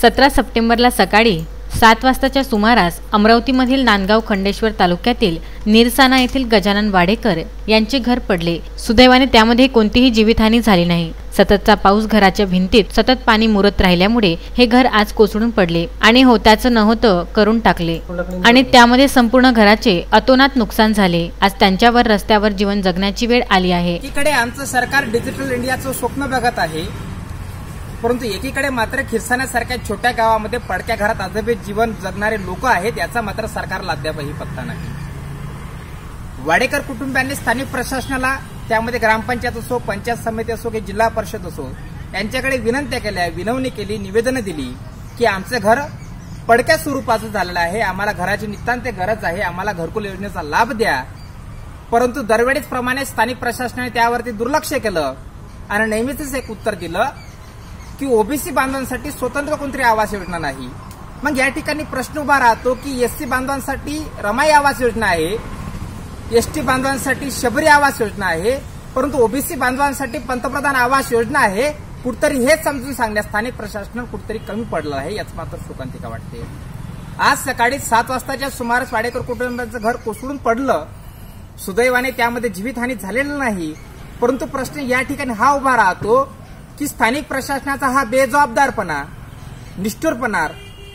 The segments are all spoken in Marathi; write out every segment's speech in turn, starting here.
17 सप्टेंबरला सकाळी 7 वाजताच्या सुमारास अमरावतीमधील नांदगाव खंडेश्वर तालुक्यातील निरसाना येथील गजानन वाडेकर यांचे घर पडले। सुदैवाने त्यामध्ये कोणतीही जीवितहानी झाली नाही। सततचा पाऊस घराच्या भिंतीत सतत पाणी मुरत राहिल्यामुळे हे घर आज कोसळून पडले आणि होत्याचं न होतं करून टाकले आणि त्यामध्ये संपूर्ण घराचे अतोनात नुकसान झाले। आज त्यांच्यावर रस्त्यावर जीवन जगण्याची वेळ आली आहे। एकीकडे आमचं सरकार डिजिटल इंडियाचं स्वप्न बघत आहे, परंतु एकीकडे मात्र खिरसाण्यासारख्या छोट्या गावामध्ये पडक्या घरात अजूनही जीवन जगणारे लोक आहेत, याचा मात्र सरकारला अद्यापही पत्ता नाही। वाडेकर कुटुंबियांनी स्थानिक प्रशासनाला, त्यामध्ये ग्रामपंचायत असो, पंचायत समिती असो की जिल्हा परिषद असो, यांच्याकडे विनंत्या केल्या, विनवणी केली, निवेदन दिली की आमचं घर पडक्या स्वरूपाचं झालेलं आहे, आम्हाला घराची नितांत गरज आहे, आम्हाला घरकुल योजनेचा लाभ द्या। परंतु दरवेळेस प्रमाणे स्थानिक प्रशासनाने त्यावरती दुर्लक्ष केलं आणि नेहमीच एक उत्तर दिलं की ओबीसी बांधवांसाठी स्वतंत्र कोणतरी आवास योजना नाही। मग या ठिकाणी प्रश्न उभा राहतो की एससी बांधवांसाठी रमाई आवास योजना आहे, एसटी बांधवांसाठी शबरी आवास योजना आहे, परंतु ओबीसी बांधवांसाठी पंतप्रधान आवास योजना आहे। कुठतरी हे समजून सांगण्यास स्थानिक प्रशासन कुठतरी कमी पडलं आहे, याच मात्र शोकांतिका वाटते। आज सकाळी 7 वाजताच्या सुमारास वाडेकर कुटुंबाचं घर कोसळून पडलं। सुदैवाने त्यामध्ये जीवितहानी झालेली नाही, परंतु प्रश्न या ठिकाणी हा उभा राहतो की स्थानिक प्रशासनाचा हा बेजबाबदारपणा, निष्ठुरपणा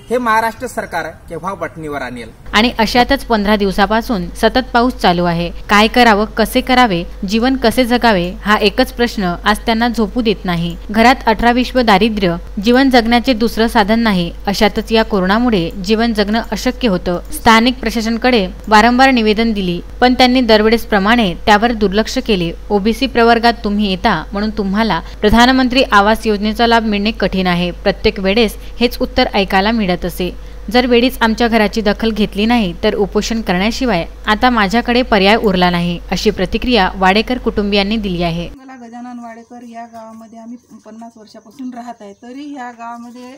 हे महाराष्ट्र सरकार केव्हा बटणीवर आणेल। आणि अशातच 15 दिवसापासून सतत पाऊस चालू आहे। काय करावं, कसे करावे, जीवन कसे जगावे हा एकच प्रश्न आज त्यांना झोपू देत नाही। घरात 18 विश्व दारिद्र्य, जीवन जगण्याचे दुसरं साधन नाही। अशातच या कोरोनामुळे जीवन जगणं अशक्य होतं। स्थानिक प्रशासनाकडे वारंवार निवेदन दिली, पण त्यांनी दरवेळेस प्रमाणे त्यावर दुर्लक्ष केले। ओबीसी प्रवर्गात तुम्ही येता म्हणून तुम्हाला प्रधानमंत्री आवास योजनेचा लाभ मिळणे कठीण आहे। प्रत्येक वेळेस हेच उत्तर ऐकायला मिळत असे। जर वेळीच आमच्या घराची दखल घेतली नाही तर उपोषण करण्याशिवाय आता माझ्याकडे पर्याय उरला नाही, अशी प्रतिक्रिया वाडेकर कुटुंबियांनी दिली आहे। मला गजानन वाडेकर या गावामध्ये आम्ही 50 वर्षापासून राहत आहे, तरी या गावामध्ये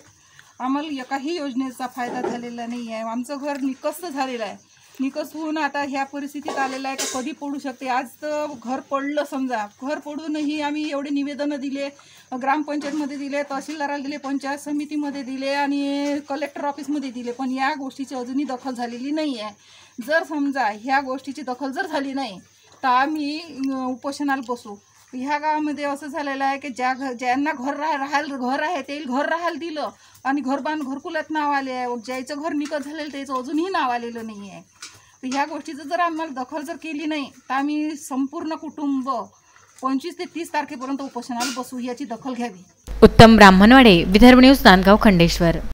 आम्हाला एकाही योजनेचा फायदा झालेला नाही आहे। आमचं घर निकस्त झालेलं आहे, निकस होऊन आता ह्या परिस्थितीत आलेलं आहे की कधी पडू शकते। आज तर घर पडलं, समजा घर पडूनही आम्ही एवढे निवेदनं दिले, ग्रामपंचायतमध्ये दिले, तहसीलदाराला दिले, पंचायत समितीमध्ये दिले आणि कलेक्टर ऑफिसमध्ये दिले, पण या गोष्टीची अजूनही दखल झालेली नाही आहे। जर समजा ह्या गोष्टीची दखल जर झाली नाही तर आम्ही उपोषणाला बसू। ह्या गावामध्ये असं झालेलं आहे की ज्यांना घर आहे ते घर राहायला दिलं आणि घरकुलात नाव आले आहे, ज्याचं घर निकत झालेलं त्याचं अजूनही नाव आलेलं नाही आहे। तर ह्या गोष्टीचं जर आम्हाला दखल जर केली नाही तर आम्ही संपूर्ण कुटुंब 25 ते 30 तारखेपर्यंत उपोषणाला बसू, याची दखल घ्यावी। उत्तम ब्राह्मणवाडे, विदर्भ न्यूज, नांदगाव खंडेश्वर।